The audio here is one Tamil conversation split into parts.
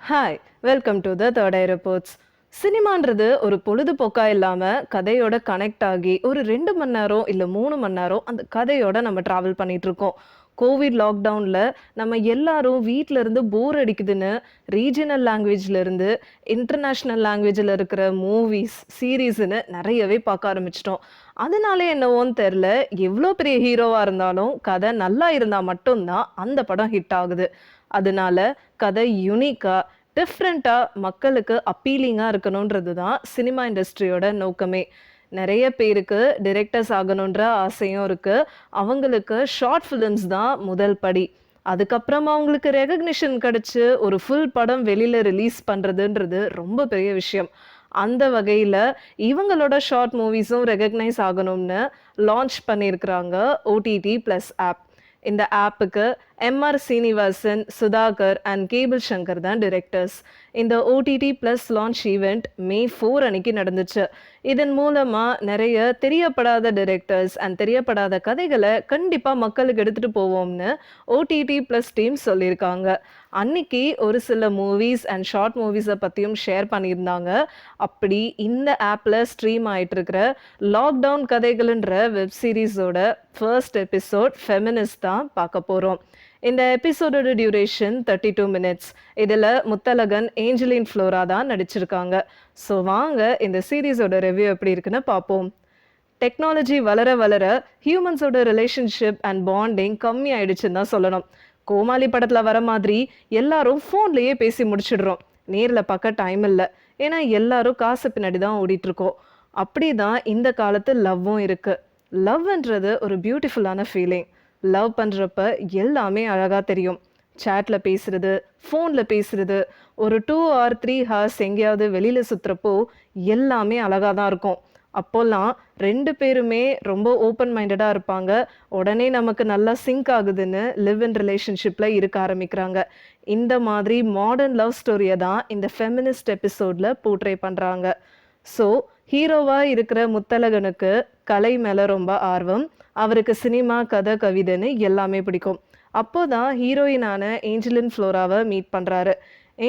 Hi, welcome to the third eye reports. சினிமான்றது ஒரு பொழுதுபோக்கா இல்லாம கதையோட கனெக்ட் ஆகி ஒரு 2 மணி நேரம் இல்ல 3 மணி நேரம் அந்த கதையோட நம்ம டிராவல் பண்ணிட்டு இருக்கோம். கோவிட் லாக்டவுன்ல நம்ம எல்லாரும் வீட்ல இருந்து போர் அடிக்குதுன்னு ரீஜியனல் லாங்குவேஜ்ல இருந்து இன்டர்நேஷனல் லாங்குவேஜ்ல இருக்கிற மூவிஸ், சீரீஸ்ன்னு நிறையவே பார்க்க ஆரம்பிச்சிட்டோம். அதனாலே என்னவோன்னு தெரியல, எவ்வளோ பெரிய ஹீரோவா இருந்தாலும் கதை நல்லா இருந்தா மட்டும்தான் அந்த படம் ஹிட் ஆகுது. அதனால கதை யுனிக்கா, டிஃப்ரெண்ட்டா மக்களுக்கு அப்பீலிங்கா இருக்கணுன்றது தான் சினிமா இண்டஸ்ட்ரியோட நோக்கமே. நெறைய பேருக்கு டிரெக்டர்ஸ் ஆகணுன்ற ஆசையும் இருக்கு. அவங்களுக்கு ஷார்ட் ஃபிலிம்ஸ் தான் முதல் படி. அதுக்கப்புறம் அவங்களுக்கு ரெகக்னிஷன் கிடைச்சு ஒரு ஃபுல் படம் வெளியில ரிலீஸ் பண்றதுன்றது ரொம்ப பெரிய விஷயம். அந்த வகையில இவங்களோட ஷார்ட் மூவிஸும் ரெகக்னைஸ் ஆகணும்னு லான்ச் பண்ணியிருக்கிறாங்க ஓடிடி பிளஸ் ஆப். இந்த ஆப்புக்கு MR Srinivasan, Sudhakar and cable Sankar தான் டிரெக்டர்ஸ். இந்த OTT plus launch event May 4 அன்னைக்கு நடந்துச்சு. இதன் மூலமா நிறைய தெரியப்படாத டிரெக்டர்ஸ் அண்ட் தெரியப்படாத கதைகளை கண்டிப்பா மக்களுக்கு எடுத்துட்டு போவோம்னு ஓடிடி பிளஸ் டீம் சொல்லியிருக்காங்க. அன்னைக்கு ஒரு சில மூவிஸ் அண்ட் ஷார்ட் மூவிஸை பற்றியும் ஷேர் பண்ணியிருந்தாங்க. அப்படி இந்த ஆப்பில் ஸ்ட்ரீம் ஆயிட்டு இருக்கிற லாக்டவுன் கதைகள்ன்ற வெப் சீரிஸோட ஃபர்ஸ்ட் எபிசோட் ஃபெமினிஸ்ட் தான் பார்க்க போகிறோம். இந்த எபிசோடோட டியூரேஷன் 32 மினிட்ஸ். இதில் முத்தழகன், ஏஞ்சலின் ஃப்ளோரா தான் நடிச்சிருக்காங்க. ஸோ வாங்க இந்த சீரீஸோட ரிவ்யூ எப்படி இருக்குன்னு பார்ப்போம். டெக்னாலஜி வளர வளர ஹியூமன்ஸோட ரிலேஷன்ஷிப் அண்ட் பாண்டிங் கம்மி ஆயிடுச்சுன்னு தான் சொல்லணும். கோமாளி படத்துல வர மாதிரி எல்லாரும் ஃபோன்லயே பேசி முடிச்சிடுறோம். நேர்ல பார்க்க டைம் இல்லை. ஏன்னா எல்லாரும் காசு பின்னாடி தான் ஓடிட்டு இருக்கோம். அப்படிதான் இந்த காலத்து லவ்வும் இருக்கு. லவ்ன்றது ஒரு பியூட்டிஃபுல்லான ஃபீலிங். லவ் பண்றப்ப எல்லாமே அழகா தெரியும். சேட்ல பேசுறது, ஃபோன்ல பேசுறது, ஒரு 2 or 3 ஹார்ஸ் எங்கேயாவது வெளியில சுத்துறப்போ எல்லாமே அழகா தான் இருக்கும். அப்போல்லாம் 2 பேருமே ரொம்ப ஓப்பன் மைண்டடாக இருப்பாங்க. உடனே நமக்கு நல்லா சிங்க் ஆகுதுன்னு லிவ் இன் ரிலேஷன்ஷிப்பில் இருக்க ஆரம்பிக்கிறாங்க. இந்த மாதிரி மாடர்ன் லவ் ஸ்டோரியை தான் இந்த ஃபெமினிஸ்ட் எபிசோடில் போர்ட்ரே பண்ணுறாங்க. ஸோ ஹீரோவாக இருக்கிற முத்தழகனுக்கு கலை மேலே ரொம்ப ஆர்வம். அவருக்கு சினிமா, கதை, கவிதைன்னு எல்லாமே பிடிக்கும். அப்போதான் ஹீரோயினான ஏஞ்சலின் ஃப்ளோராவை மீட் பண்ணுறாரு.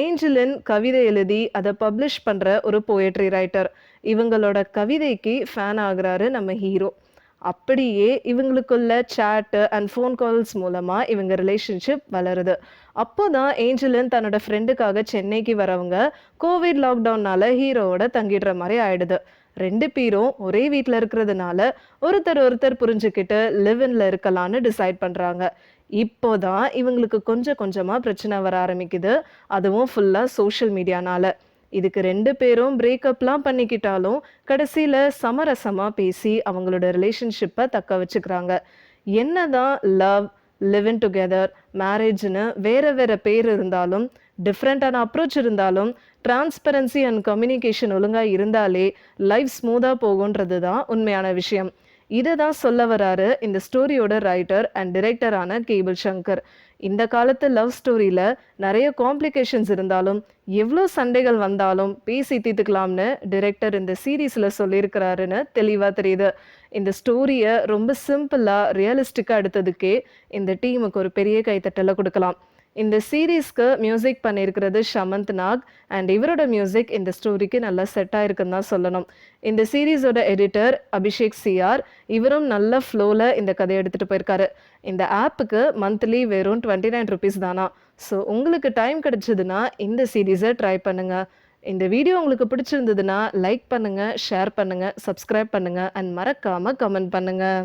ஏஞ்சலின் கவிதை எழுதி அதை பப்ளிஷ் பண்ணுற ஒரு போயட்ரி ரைட்டர். இவங்களோட கவிதைக்கு ஃபேன் ஆகுறாரு நம்ம ஹீரோ. அப்படியே இவங்களுக்குள்ள சேட்டு அண்ட் ஃபோன் கால்ஸ் மூலமாக இவங்க ரிலேஷன்ஷிப் வளருது. அப்போதான் ஏஞ்சலின் தன்னோட ஃப்ரெண்டுக்காக சென்னைக்கு வரவங்க கோவிட் லாக்டவுன்னால ஹீரோவோட தங்கிடுற மாதிரி ஆயிடுது. 2 பேரும் ஒரே வீட்டில் இருக்கிறதுனால ஒருத்தர் ஒருத்தர் புரிஞ்சுக்கிட்டு லிவ்இன்ல இருக்கலான்னு டிசைட் பண்ணுறாங்க. இப்போதான் இவங்களுக்கு கொஞ்சம் கொஞ்சமாக பிரச்சனை வர ஆரம்பிக்குது. அதுவும் ஃபுல்லாக சோஷியல் மீடியானால. இதுக்கு 2 பேரும் பிரேக்கப்லாம் பண்ணிக்கிட்டாலும் கடைசியில் சமரசமாக பேசி அவங்களோட ரிலேஷன்ஷிப்பை தக்க வச்சுக்கிறாங்க. என்னதான் லவ், லிவ் இன் டுகெதர், மேரேஜ்னு வேற வேற பேர் இருந்தாலும், டிஃப்ரெண்ட்டான அப்ரோச் இருந்தாலும், டிரான்ஸ்பரன்சி அண்ட் கம்யூனிகேஷன் ஒழுங்காக இருந்தாலே லைஃப் ஸ்மூத்தாக போகுன்றது தான் உண்மையான விஷயம். இதை தான் சொல்ல வராரு இந்த ஸ்டோரியோட ரைட்டர் அண்ட் டிரெக்டரான கேபிள் சங்கர். இந்த காலத்து லவ் ஸ்டோரியில் நிறைய காம்ப்ளிகேஷன்ஸ் இருந்தாலும், எவ்வளோ சண்டைகள் வந்தாலும் பேசி தீர்த்துக்கலாம்னு டிரெக்டர் இந்த சீரீஸில் சொல்லியிருக்கிறாருன்னு தெளிவாக தெரியுது. இந்த ஸ்டோரியை ரொம்ப சிம்பிளாக ரியலிஸ்டிக்காக எடுத்ததுக்கே இந்த டீமுக்கு ஒரு பெரிய கைத்தட்டலை கொடுக்கலாம். இந்த சீரீஸ்க்கு மியூசிக் பண்ணியிருக்கிறது ஷமந்த் நாக் அண்ட் இவரோட மியூசிக் இந்த ஸ்டோரிக்கு நல்லா செட் ஆயிருக்குன்னு தான் சொல்லணும். இந்த சீரீஸோட எடிட்டர் அபிஷேக் சிஆர், இவரும் நல்ல ஃப்ளோவில் இந்த கதையை எடுத்துகிட்டு போயிருக்காரு. இந்த ஆப்புக்கு மந்த்லி வெறும் 29 ருபீஸ் தானா. ஸோ உங்களுக்கு டைம் கிடைச்சதுன்னா இந்த சீரீஸை ட்ரை பண்ணுங்கள். இந்த வீடியோ உங்களுக்கு பிடிச்சிருந்ததுன்னா லைக் பண்ணுங்கள், ஷேர் பண்ணுங்கள், சப்ஸ்கிரைப் பண்ணுங்கள் அண்ட் மறக்காமல் கமெண்ட் பண்ணுங்கள்.